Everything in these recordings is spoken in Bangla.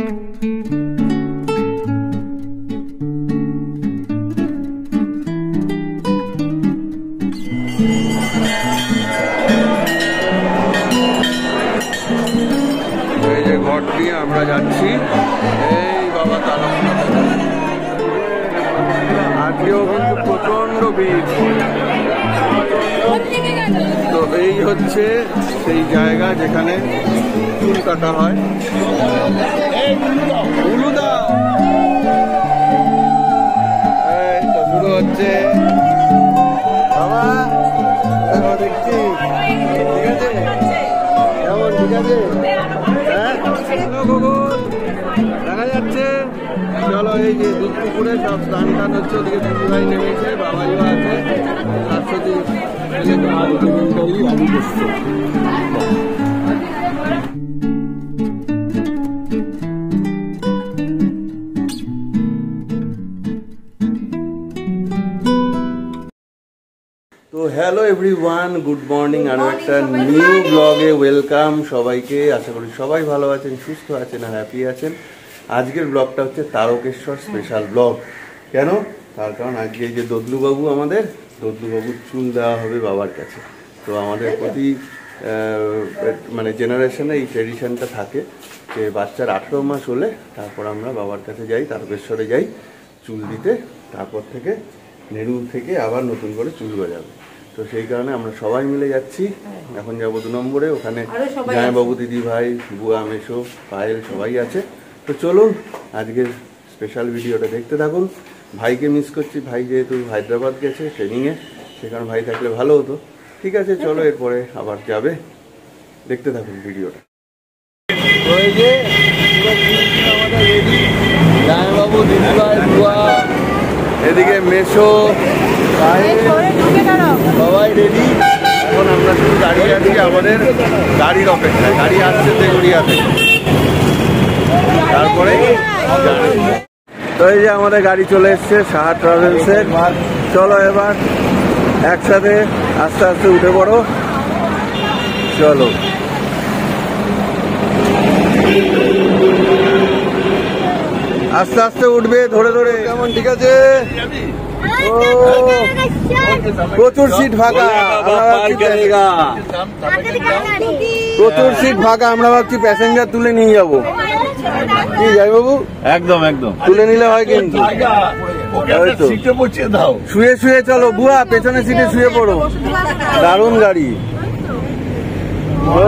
এই যে ঘর দিয়ে আমরা যাচ্ছি এই বাবা তারা। আজকেও কিন্তু প্রচন্ড ভিড়। তো এই হচ্ছে সেই জায়গা যেখানে চুল কাটা হয়। উলুদা এই তো শুরু হচ্ছে বাবা। দেখছি ঠিক আছে কেমন? ঠিক আছে হ্যাঁ দেখা যাচ্ছে। চলো এই যে দুধ পুকুরে সব স্নান টান হচ্ছে। ওদিকে দিদিভাই নেমেছে, বাবাইও আছে, শাশ্বতী আলু করছে। তো হ্যালো এভরিওয়ান, গুড মর্নিং। আরও একটা নিউ ব্লগে ওয়েলকাম সবাইকে। আশা করি সবাই ভালো আছেন, সুস্থ আছেন আর হ্যাপি আছেন। আজকের ব্লগটা হচ্ছে তারকেশ্বর স্পেশাল ব্লগ। কেন? তার কারণ আজকে এই যে দদলুবাবু, আমাদের দদলুবাবুর চুল দেওয়া হবে বাবার কাছে। তো আমাদের প্রতি মানে জেনারেশনে এই ট্রেডিশনটা থাকে যে বাচ্চার 18 মাস হলে তারপর আমরা বাবার কাছে যাই, তারকেশ্বরে যাই চুল দিতে। তারপর থেকে নেরু থেকে আবার নতুন করে চুল গজাবে। তো সেই কারণে আমরা সবাই মিলে যাচ্ছি। এখন যাবো 2 নম্বরে, ওখানে জামাইবাবু, দিদি ভাই, বুয়া, মেশো, পায়েল সবাই আছে। তো চলুন আজকের স্পেশাল ভিডিওটা দেখতে থাকুন। ভাইকে মিস করছি, ভাই যেহেতু হায়দ্রাবাদ গেছে ট্রেনিংয়ে, সেখানে ভাই থাকলে ভালো হতো। ঠিক আছে চলো, এরপরে আবার যাবে, দেখতে থাকুন ভিডিওটা। ওই যে আমাদের রেডি, জামাইবাবু, দিদি ভাই, বুয়া, এদিকে মেশো, সবাই রেডি। এখন আমরা শুধু দাঁড়িয়ে আছি আমাদের গাড়ির অপেক্ষায়। গাড়ি আসছে তেগুড়িয়া থেকে, তারপরে তো এই যে আমাদের গাড়ি চলে এসছে সাহা ট্রাভেলসের। চলো এবার একসাথে আস্তে আস্তে উঠে পড়ো। চলো আস্তে আস্তে উঠবে, ধরে ধরে। কেমন? ঠিক আছে। প্রচুর সিট ফাঁকা, প্রচুর সিট ফাঁকা। আমরা ভাবছি প্যাসেঞ্জার তুলে নিয়ে যাবো। কি যাই বাবু? একদম একদম তুলে নিলে হয়, কিন্তু শুয়ে শুয়ে চলো। বুয়া পেছনে সিটে শুয়ে পড়ো। দারুণ গাড়ি। ও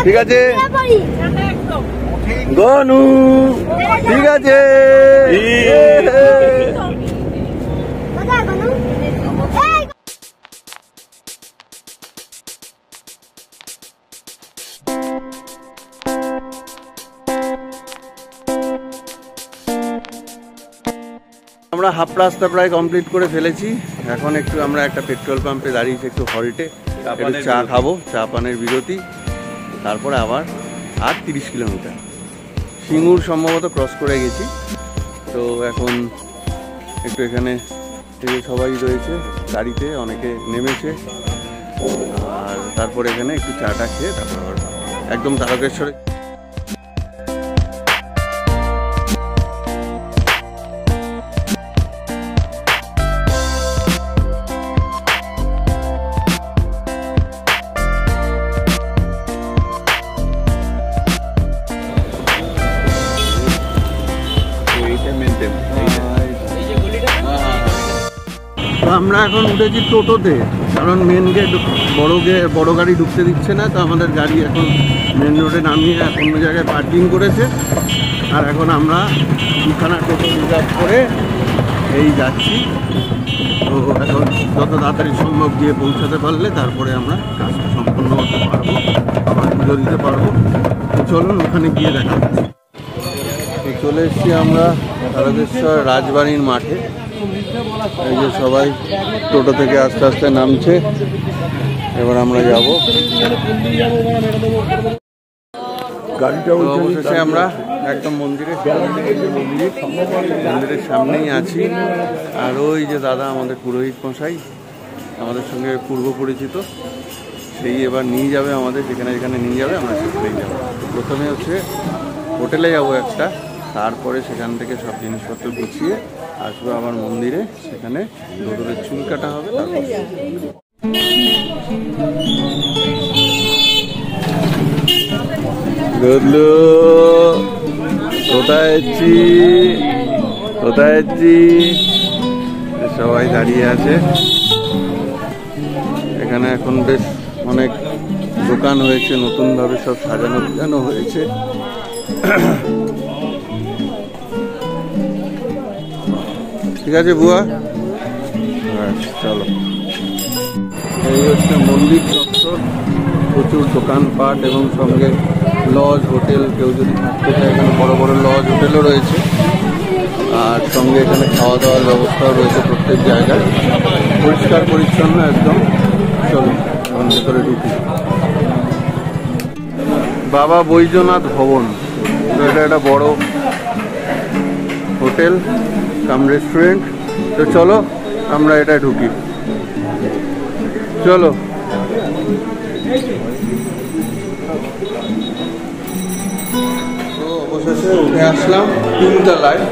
ঠিক আছে গনু, ঠিক আছে। আমরা হাফ রাস্তা প্রায় কমপ্লিট করে ফেলেছি। এখন একটু আমরা একটা পেট্রোল পাম্পে দাঁড়িয়েছি, একটু হল্টে, একটু চা খাবো, চা পানের বিরতি। তারপরে আবার 30 কিলোমিটার সিঙ্গুর সম্ভবত ক্রস করে গেছি। তো এখন একটু এখানে সবাই রয়েছে গাড়িতে, অনেকে নেমেছে। আর তারপরে এখানে একটু চাটা খেয়ে তারপর আবার একদম তারকেশ্বরে। আমরা এখন উঠেছি টোটোতে, কারণ মেন গেট বড় গাড়ি ঢুকতে দিচ্ছে না। তো আমাদের গাড়ি এখন মেন রোডে নামিয়ে অন্য জায়গায় পার্কিং করেছে। আর এখন আমরা 2খানা টোটো রিজার্ভ করে এই যাচ্ছি। তো এখন যত তাড়াতাড়ি সম্ভব গিয়ে পৌঁছাতে পারলে তারপরে আমরা কাজটা সম্পন্ন করতে পারবো, আবার পুজো দিতে পারবো। তো চলুন ওখানে গিয়ে দেখা যাচ্ছে। চলে এসেছি আমরা তারকেশ্বর রাজবাড়ির মাঠে। এই যে সবাই টোটো থেকে আস্তে আস্তে নামছে, এবার আমরা যাব। অবশেষে আমরা একদম মন্দিরের সামনেই আছি। আর ওই যে দাদা আমাদের পুরোহিত মশাই, আমাদের সঙ্গে পূর্ব পরিচিত, সেই এবার নিয়ে যাবে আমাদের যেখানে যেখানে নিয়ে যাবে আমরা সেখানেই যাবো। প্রথমে হচ্ছে হোটেলে যাবো একটা, তারপরে সেখান থেকে সব জিনিসপত্র গুছিয়ে আসবো আবার মন্দিরে, সেখানে দোদলের চুল কাটা হবে। তারপর দোদলু কোথায় এসছি, কোথায় এসছি? সবাই দাঁড়িয়ে আছে এখানে। এখন বেশ অনেক দোকান হয়েছে, নতুন ভাবে সব সাজানো সাজানো হয়েছে। ঠিক আছে বুয়া, চলো। এই হচ্ছে মন্দির চত্বর, প্রচুর দোকানপাট এবং সঙ্গে লজ হোটেল। কেউ যদি থাকতে চায় এখানে বড় বড় লজ হোটেলও রয়েছে, আর সঙ্গে এখানে খাওয়া দাওয়ার ব্যবস্থাও রয়েছে প্রত্যেক জায়গায়, পরিষ্কার পরিচ্ছন্ন একদম। চলো এখন ভেতরে ঢুকি। বাবা বৈদ্যনাথ ভবন, এটা একটা বড় হোটেল কাম রেস্টুরেন্ট। তো চলো আমরা এটা ঢুকি, চলো। তো অবশেষে উঠে আসলাম 3 তলায়,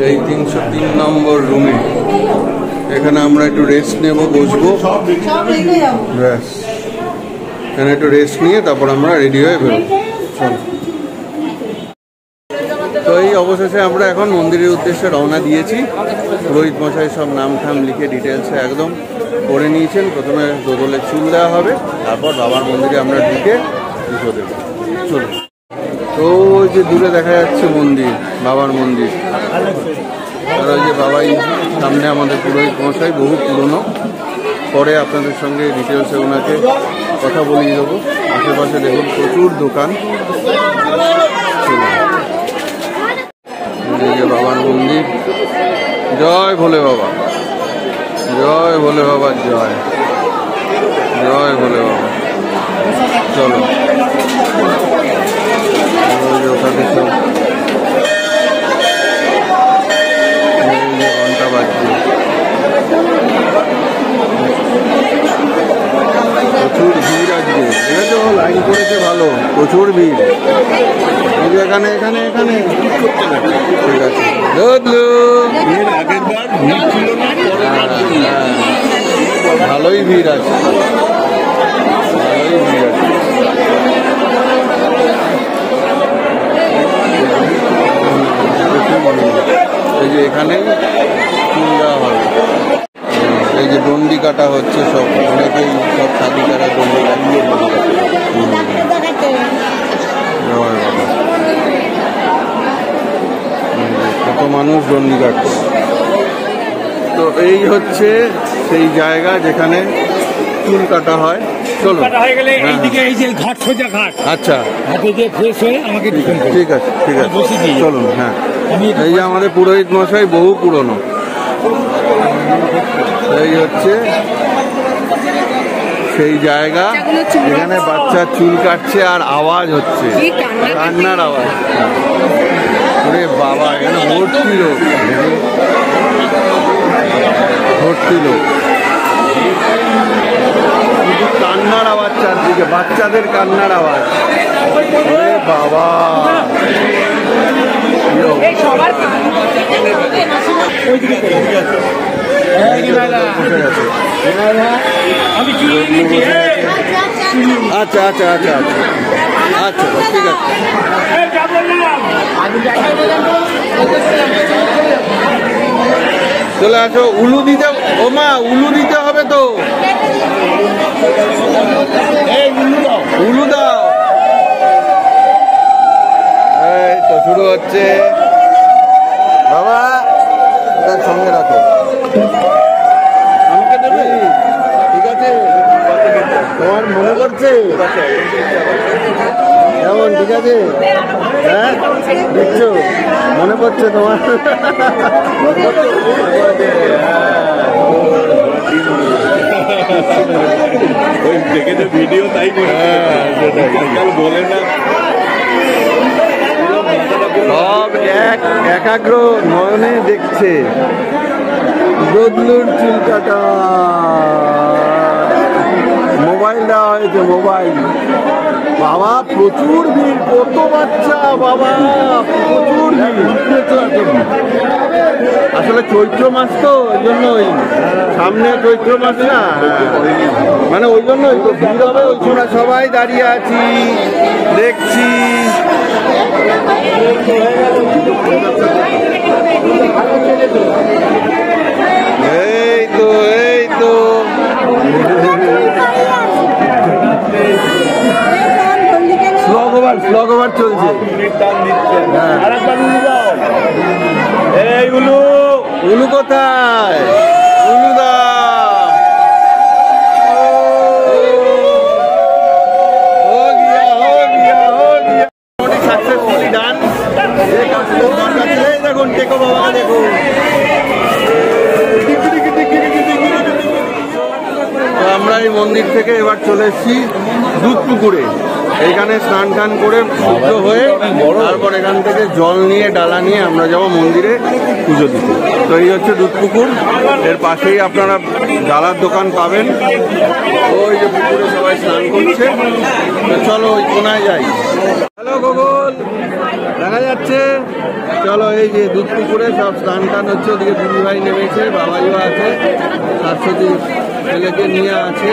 এই 303 নম্বর রুমে। এখানে আমরা একটু রেস্ট নেব, বসবো, ব্যাস। এখানে একটু রেস্ট নিয়ে তারপর আমরা রেডি হয়ে বেরোবো। চলো। তো এই অবশেষে আমরা এখন মন্দিরের উদ্দেশ্যে রওনা দিয়েছি। পুরোহিত মশাই সব নাম ঠাম লিখে ডিটেলসে একদম করে নিয়েছেন। প্রথমে দোদলের চুল দেওয়া হবে, তারপর বাবার মন্দিরে আমরা ঢুকে পুজো দেবো। চলো। তো ওই যে দূরে দেখা যাচ্ছে মন্দির, বাবার মন্দির। আর ওই যে বাবাই সামনে আমাদের পুরোহিত মশাই, বহু পুরনো। পরে আপনাদের সঙ্গে ডিটেলসে ওনাকে কথা বলিয়ে দেবো। আশেপাশে দেখুন প্রচুর দোকান। বাবার মন্দির। জয় ভোলে বাবা, জয় ভোলে বাবা, জয় জয় ভোলে বাবা। চলো ওখানে সব ঘন্টা বাজছে, প্রচুর ভিড় আজকে। ঠিক আছে, ও লাইন করেছে ভালো, প্রচুর ভিড়। এখানে এখানে এখানে ঠিক আছে। ভালোই ভিড় আছে, ভালোই ভিড় আছে। এই যে এখানে চুল দেওয়া হবে, এই যে দণ্ডি কাটা হচ্ছে সব, অনেকেই সব সাধু তারা দণ্ডি কাটিয়ে কত মানুষ দণ্ডি কাটছে। তো এই হচ্ছে সেই জায়গা যেখানে চুল কাটা হয়। চলো, আচ্ছা ঠিক আছে, ঠিক আছে, চলুন। হ্যাঁ, এই যে আমাদের পুরোহিত মশাই, বহু পুরনো। এই হচ্ছে সেই জায়গা যেখানে বাচ্চা চুল কাটছে আর আওয়াজ হচ্ছে, কান্নার আওয়াজ। ওরে বাবা, এখানে ভর্তি লোক, ভর্তি লোক, শুধু কান্নার আওয়াজ চারদিকে, বাচ্চাদের কান্নার আওয়াজ। ওরে বাবা, আচ্ছা আচ্ছা আচ্ছা আচ্ছা আচ্ছা, ঠিক আছে। চলে আসো। উলু দিতে, ও মা উলু দিতে হবে তো, উলু দাও। এই তো শুরু হচ্ছে। বাবা তার সঙ্গে রাখো, আমাকে দেবে, ঠিক আছে? তোমার মনে করছে কেমন? ঠিক আছে, হ্যাঁ দেখছো, মনে পড়ছে তোমার? ওই দেখে তো ভিডিও, তাই বলে না, সব একাগ্র নয়নে দেখছে দোদলুর চুল কাটা। মোবাইল দেওয়া হয়েছে, মোবাইল। বাবা প্রচুর ভিড়, কত বাচ্চা, বাবা প্রচুর ভিড়। চৈত্র মাস তো ওই জন্যই, সামনে চৈত্র মাস না, মানে ওই জন্যই তো ভিড় হবে। ওই সময় সবাই দাঁড়িয়ে আছি, দেখছি। এই তো এই তো স্লগ ওভার চলছে। এই উলু উলু কোথায়? উলুদা সাকসেসফুলি ডান। দেখুন টেকো বাবা, দেখুন আমরা এই মন্দির থেকে এবার চলে এসেছি দুধ পুকুরে। এইখানে স্নান টান করে শুদ্ধ হয়ে তারপর এখান থেকে জল নিয়ে ডালা নিয়ে আমরা যাবো মন্দিরে পুজো দিতে। তো এই হচ্ছে দুধ পুকুর, এর পাশেই আপনারা ডালার দোকান পাবেন। ওই যে পুকুরে সবাই স্নান করছে, তো চলো ওই কোনায় যাই। হ্যালো গুগল, দেখা যাচ্ছে? চলো এই যে দুধ পুকুরে সব স্নান টান হচ্ছে। ওদিকে দিদি ভাই নেমেছে, বাবাইও আছে, শাশ্বতী ছেলেকে নিয়ে আছে।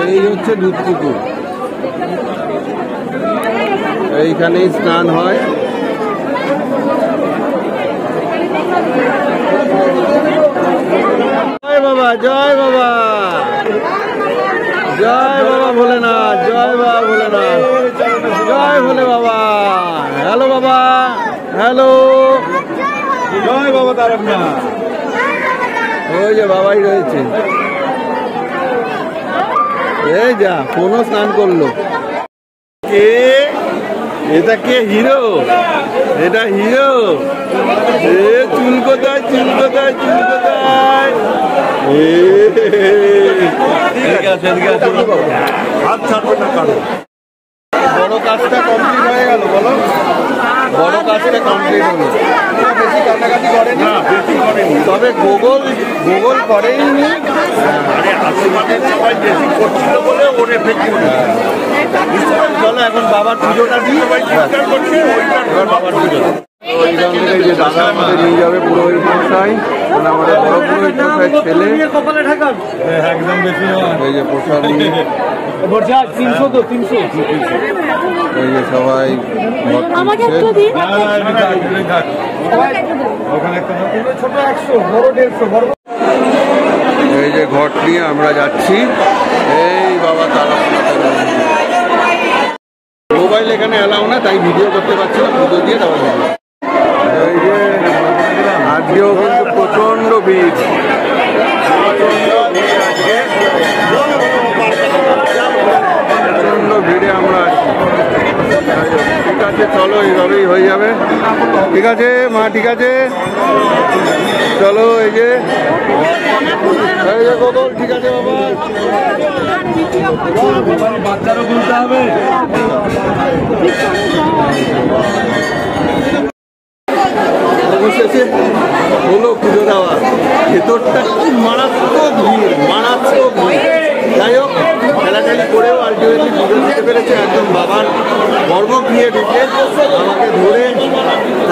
এই হচ্ছে দুধ পুকুর, এইখানেই স্নান হয়। জয় বাবা, জয় বাবা, জয় বাবা ভোলেনাথ, জয় বাবা ভোলেনাথ, জয় ভোলে বাবা। হ্যালো বাবা, হ্যালো, জয় বাবা তারকনাথ। ওই যে বাবাই রয়েছে, এই যা কোনো স্নান করলো। কে এটা? কে হিরো? এটা হিরো। এ চুল কোথায়, চুল কোথায়, চুল কোথায়? হাত ছাড়বে না কারো। বড় কাজটা কমপ্লিট হয়ে গেল, বলো বড় কাজটা কমপ্লিট হলো। বেশি কাটাকাটি করেনি, বেশি করেনি, তবে গুগল করেনি। সবাই বেশি করছিল বলে ওর এফেক্ট করে। চলো এখন বাবার পুজোটা দিয়ে এবার বাবার পুজো। ওইখান থেকে যে দাদা আমাদের নিয়ে যাবে পুরোহিত মশাই, মানে আমাদের বড় পুরোহিত মশাই ছেলে, একদম বেশি এই যে প্রসাদ নিয়ে এই যে সবাই এই যে ঘট নিয়ে আমরা যাচ্ছি। এই বাবা তারা মোবাইল এখানে এলাও না, তাই ভিডিও করতে পারছি না, পুজো দিয়ে দেওয়া যাবে। এই যে আজকেও কিন্তু প্রচন্ড ভিড়, প্রচন্ড ভিড়ে আমরা আছি। ঠিক আছে চলো, এইভাবেই হয়ে যাবে। ঠিক আছে মা, ঠিক আছে চলো। এই যে গোগল, ঠিক আছে বাবা, বাচ্চারও বলতে হবে। অবশেষে হলো পুজো দেওয়া। ভেতরটা কি মারাত্মক ভিড়, মারাত্মক ভিড়। যাই হোক, খেলাখালি করেও আলটিমেটলি পুজো দিতে পেরেছে। একদম বাবার গর্ব নিয়ে ঢুকে আমাকে ধরে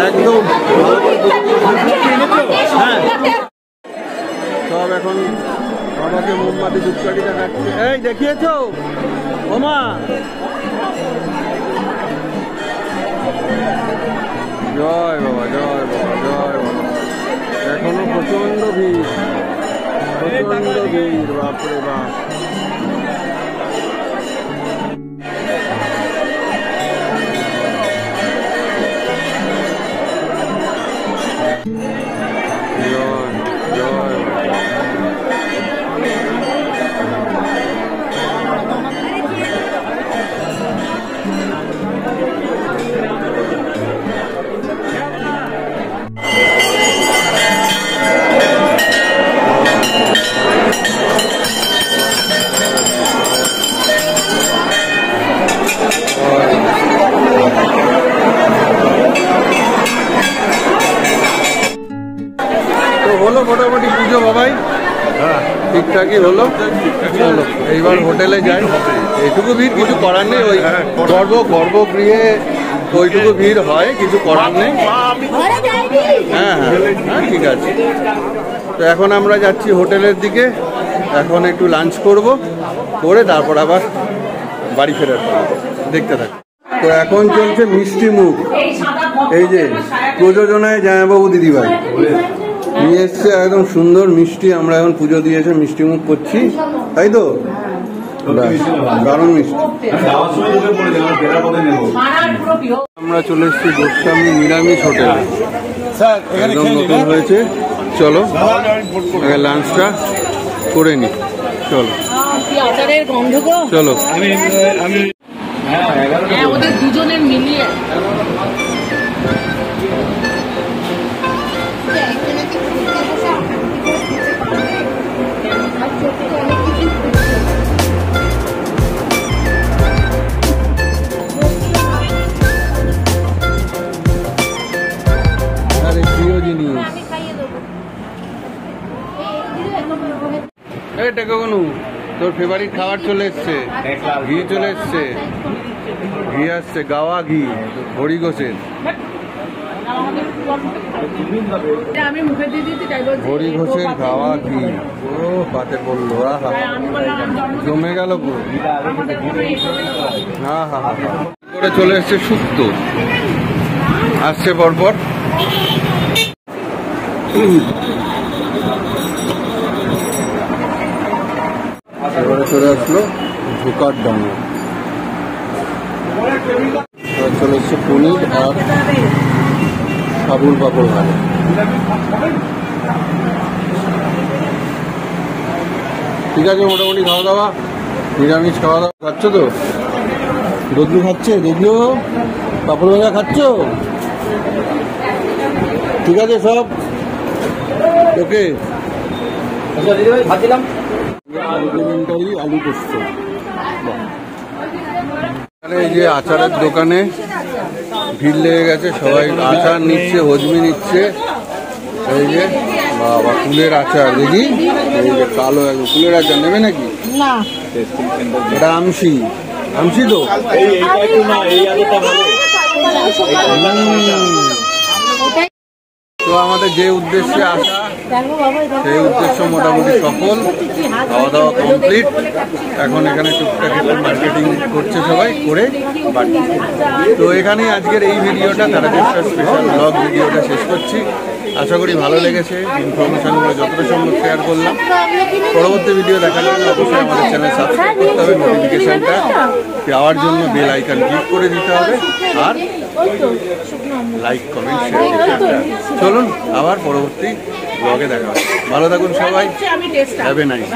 একদম হ্যাঁ সব এখন বাবাকে মোমবাতি ধূপকাঠি দেখাচ্ছে। এই দেখিয়েছ ওমা? জয় বাবা, জয় বাবা, জয় বাবা। এখনো প্রচন্ড ভিড়, প্রচন্ড ভিড়, বাপরে বাপ। হলো মোটামুটি পুজো বাবাই, ঠিকঠাকই হলো। চলো এইবার হোটেলে যাই। এইটুকু ভিড়, কিছু করার নেই। ওই গর্ভগৃহে ওইটুকু ভিড় হয়, কিছু করার নেই। হ্যাঁ হ্যাঁ হ্যাঁ ঠিক আছে। তো এখন আমরা যাচ্ছি হোটেলের দিকে, এখন একটু লাঞ্চ করব, করে তারপর আবার বাড়ি ফেরার পাবো। দেখতে থাক। তো এখন চলছে মিষ্টি মুখ, এই যে প্রযোজনায় জামাইবাবু দিদিভাই নিয়ে এসছে একদম সুন্দর মিষ্টি। আমরা এখন পুজো দিয়েছে মিষ্টি মুখ করছি, তাই তো? দারুণ মিষ্টি। আমরা চলে এসেছি গোস্বামী নিরামিষ হোটেলে, একদম নতুন হয়েছে। চলো লাঞ্চটা করে নি, চলো চলো। ওদের দুজনের মিলিয়ে প্রিয় জিনিস। এই টেকোগনু, তোর ফেভারিট খাবার চলে এসছে, ঘি চলে এসছে, ঘি আসছে, গাওয়া ঘি হরি ঘোষের, হরি ঘোষের গাওয়া ঘি। ও পাতে পড়লো, আহা জমে গেল পুরো। হ্যাঁ হ্যাঁ হ্যাঁ করে চলে এসছে শুক্তো, আসছে পরপর। এবারে চলে আসলো ঝুকার ডাঙা, চলে এসছে পনির আর সাবুল পাপড় ভাজা। ঠিক আছে, মোটামুটি খাওয়া দাওয়া, নিরামিষ খাওয়া দাওয়া। খাচ্ছ তো? দদ্দু খাচ্ছে, দেখলো পাপড় ভাজা খাচ্ছ? ঠিক আছে সব ওকে। আলু পোস্ত। এই যে আচারের দোকানে ভিড় লেগে গেছে, সবাই আচার নিচ্ছে, হজমি নিচ্ছে। এই যে বাবা কুলের আচার, দেখি এই যে কালো একদম কুলের আচার নেবে নাকি? এটা আমসি, আমসি তো তো আমাদের যে উদ্দেশ্যে আসা সেই উদ্দেশ্য মোটামুটি সফল। খাওয়া দাওয়া কমপ্লিট, এখন এখানে টুকটাক একটু মার্কেটিং করছে সবাই, করে বাড়ি। তো এখানেই আজকের এই ভিডিওটা, তারকেশ্বর স্পেশাল ব্লগ ভিডিওটা শেষ করছি। আশা করি ভালো লেগেছে, ইনফরমেশনগুলো যতটা সম্ভব শেয়ার করলাম। পরবর্তী ভিডিও দেখার জন্য অবশ্যই আমাদের চ্যানেল সাবস্ক্রাইব করতে হবে, নোটিফিকেশানটা পাওয়ার জন্য বেল আইকন ক্লিক করে দিতে হবে, আর লাইক কমেন্ট শেয়ার করতে হবে। চলুন আবার পরবর্তী ব্লগে দেখা হবে। ভালো থাকুন সবাই, হ্যাভ এ নাইস।